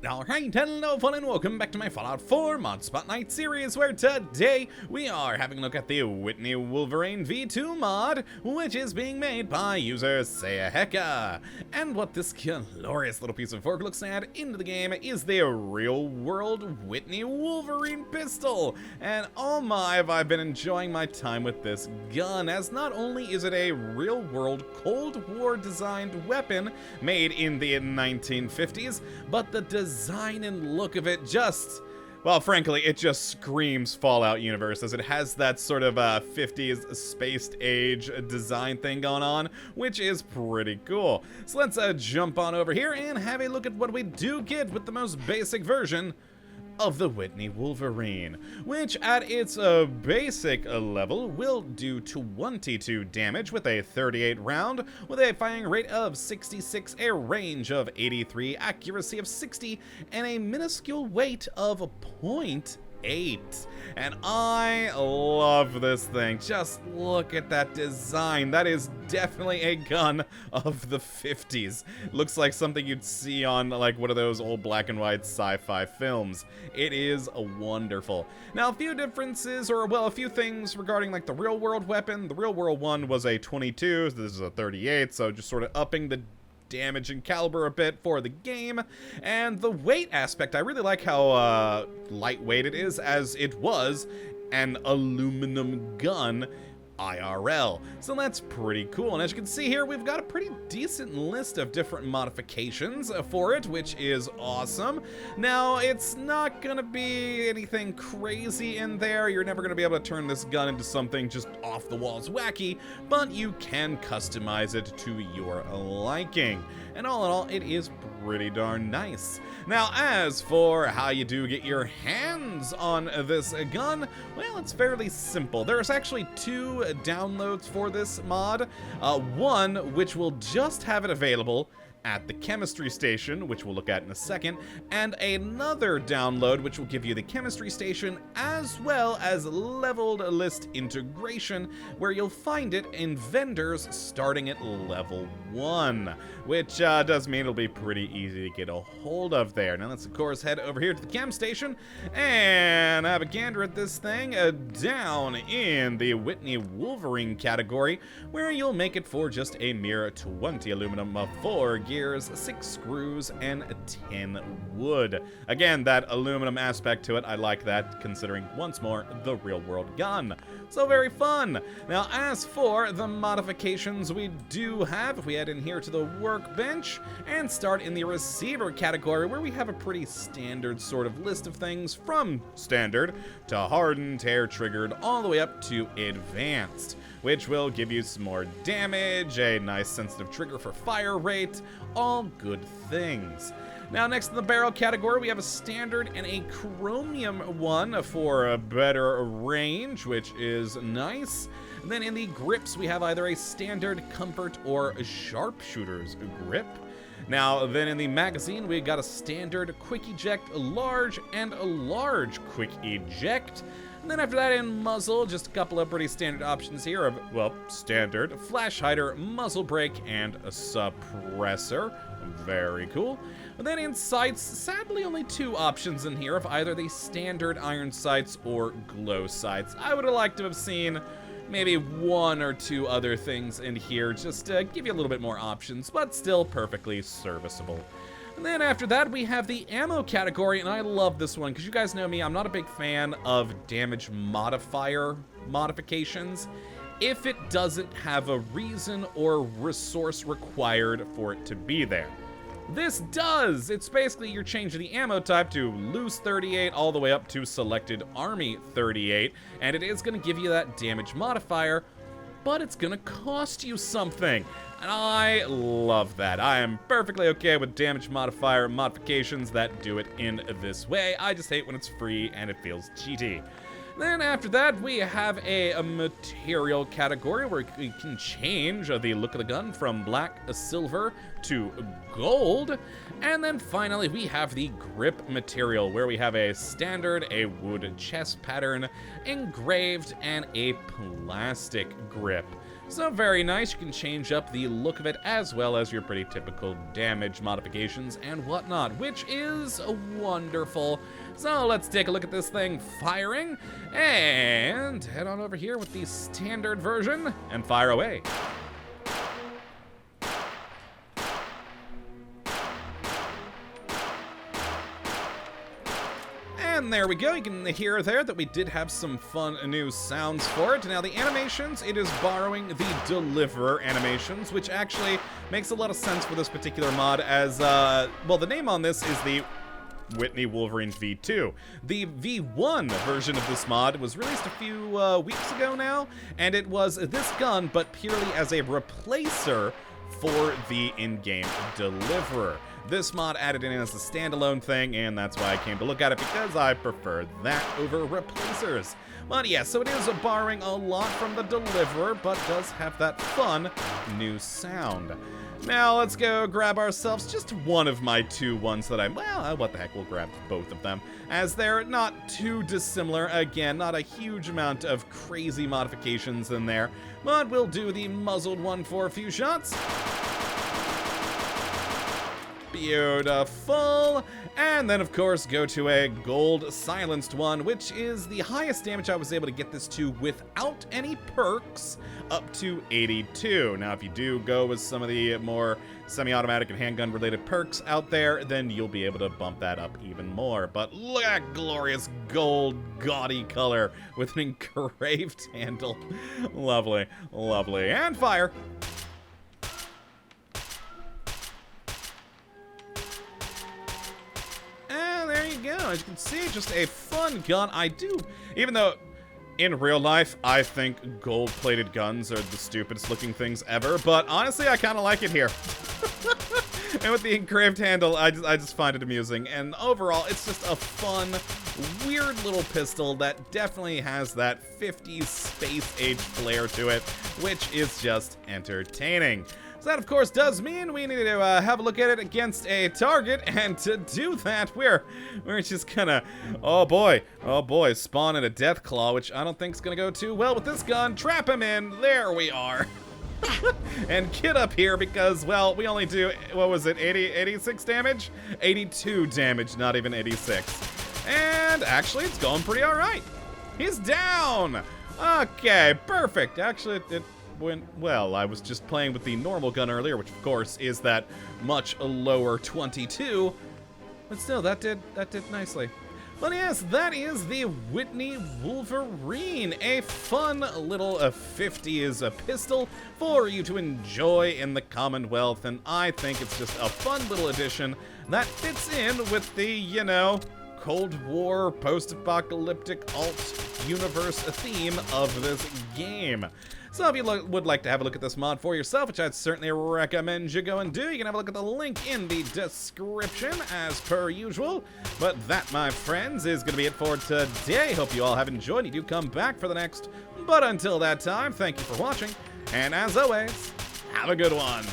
Alright, hello fun and welcome back to my Fallout 4 Mod Spotlight series, where today we are having a look at the Whitney Wolverine V2 mod, which is being made by user Sayaheka. And what this glorious little piece of work looks at into the game is the real-world Whitney Wolverine pistol. And oh my, have I been enjoying my time with this gun, as not only is it a real-world Cold War designed weapon made in the 1950s, but the design and look of it just, well, frankly, it just screams Fallout universe, as it has that sort of 50s spaced age design thing going on, which is pretty cool. So let's jump on over here and have a look at what we do get with the most basic version of the Whitney Wolverine, which at its basic level will do 22 damage with a 38 round, with a firing rate of 66, a range of 83, accuracy of 60, and a minuscule weight of 0.8. And I love this thing. Just look at that design. That is definitely a gun of the 50s. Looks like something you'd see on like one of those old black and white sci-fi films. It is wonderful. Now, a few differences, or well, a few things regarding like the real world weapon. The real world one was a 22, this is a 38, so just sort of upping the damage and caliber a bit for the game. And the weight aspect, I really like how lightweight it is, as it was an aluminum gun IRL. So that's pretty cool. And as you can see here, we've got a pretty decent list of different modifications for it, which is awesome. Now, it's not gonna be anything crazy in there. You're never gonna be able to turn this gun into something just off the walls wacky, but you can customize it to your liking. And all in all, it is pretty darn nice. Now, as for how you do get your hands on this gun, well, it's fairly simple. There's actually two downloads for this mod. One, which will just have it available at the chemistry station, which we'll look at in a second, and another download which will give you the chemistry station as well as leveled list integration, where you'll find it in vendors starting at level 1, which does mean it'll be pretty easy to get a hold of there. Now let's of course head over here to the chem station and have a gander at this thing down in the Whitney Wolverine category, where you'll make it for just a mere 20 aluminum, 4 gears, 6 screws, and 10 wood. Again, that aluminum aspect to it, I like that, considering, once more, the real-world gun. So very fun. Now, as for the modifications we do have, if we head in here to the workbench and start in the receiver category, where we have a pretty standard sort of list of things, from standard to hardened, hair-triggered, all the way up to advanced, which will give you some more damage, a nice sensitive trigger for fire rate, all good things. Now, next in the barrel category, we have a standard and a chromium one for a better range, which is nice. And then in the grips, we have either a standard, comfort, or a sharpshooter's grip. Now, then in the magazine, we got a standard, quick eject, a large, and a large quick eject. And then after that, in muzzle, just a couple of pretty standard options here of, well, standard, flash hider, muzzle brake, and a suppressor. Very cool. And then in sights, sadly only 2 options in here of either the standard iron sights or glow sights. I would have liked to have seen maybe 1 or 2 other things in here just to give you a little bit more options, but still perfectly serviceable. And then after that, we have the ammo category, and I love this one, because you guys know me, I'm not a big fan of damage modifier modifications if it doesn't have a reason or resource required for it to be there. This does! It's basically you're changing the ammo type to loose 38 all the way up to selected army 38, and it is going to give you that damage modifier, but it's going to cost you something. And I love that. I am perfectly okay with damage modifier modifications that do it in this way. I just hate when it's free and it feels cheaty. Then after that, we have a material category where we can change the look of the gun from black, silver to gold. And then finally, we have the grip material, where we have a standard, a wood chest pattern, engraved, and a plastic grip. So very nice, you can change up the look of it as well as your pretty typical damage modifications and whatnot, which is wonderful. So let's take a look at this thing firing, and head on over here with the standard version, and fire away. And there we go, you can hear there that we did have some fun new sounds for it. Now the animations, it is borrowing the Deliverer animations, which actually makes a lot of sense for this particular mod as, well, the name on this is the Whitney Wolverine V2. The V1 version of this mod was released a few weeks ago now, and it was this gun, but purely as a replacer for the in-game Deliverer. This mod added in as a standalone thing, and that's why I came to look at it, because I prefer that over replacers. But yeah, so it is borrowing a lot from the Deliverer, but does have that fun new sound. Now let's go grab ourselves just one of my two ones that well, what the heck, we'll grab both of them, as they're not too dissimilar. Again, not a huge amount of crazy modifications in there, but we'll do the muzzled one for a few shots. Beautiful. And then, of course, go to a gold silenced one, which is the highest damage I was able to get this to without any perks, up to 82. Now, if you do go with some of the more semi-automatic and handgun-related perks out there, then you'll be able to bump that up even more. But look at that glorious gold, gaudy color with an engraved handle. Lovely, lovely. And fire. There you go. As you can see, just a fun gun. Even though in real life, I think gold-plated guns are the stupidest looking things ever, but honestly, I kind of like it here. And with the engraved handle, I just find it amusing. And overall, it's just a fun, weird little pistol that definitely has that 50s space-age flair to it, which is just entertaining. So that, of course, does mean we need to have a look at it against a target, and to do that, we're just gonna, oh boy, spawn in a death claw, which I don't think is gonna go too well with this gun. Trap him in, there we are. And get up here because, well, we only do, what was it, 86 damage? 82 damage, not even 86. And actually, it's going pretty all right. He's down. Okay, perfect. Actually, it went well. I was just playing with the normal gun earlier, which of course is that much lower 22, but still, that did nicely. But yes, that is the Whitney Wolverine, a fun little 50s pistol for you to enjoy in the Commonwealth, and I think it's just a fun little addition that fits in with the, you know, Cold War post-apocalyptic alt universe theme of this game. So if you would like to have a look at this mod for yourself, which I'd certainly recommend you go and do, you can have a look at the link in the description as per usual. But that, my friends, is going to be it for today. Hope you all have enjoyed. You do come back for the next. But until that time, thank you for watching. And as always, have a good one.